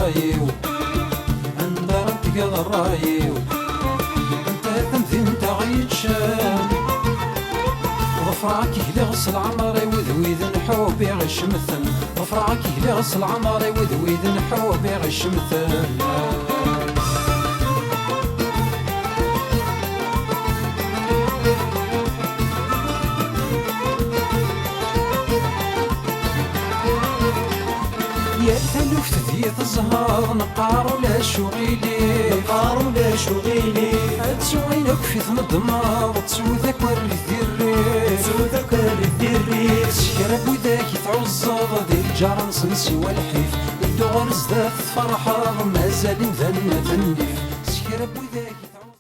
الرايو عند ربك الرايو انت تمثل انت غيتشام ظفرك يهلغس العمر وذويذ نحوبي غش مثل ظفرك يهلغس العمر وذويذ نحوبي غش مثل يا تلوفت ذي الزهر نقار ولا شغيلي نقار ولا شغيلي تسوينك في ثمضماض تسوذك ورث الريف سودك الدريس شرب وذاك تعزض ذي الجار نسنسي والحيف يدو غرز ذات فرحة مازال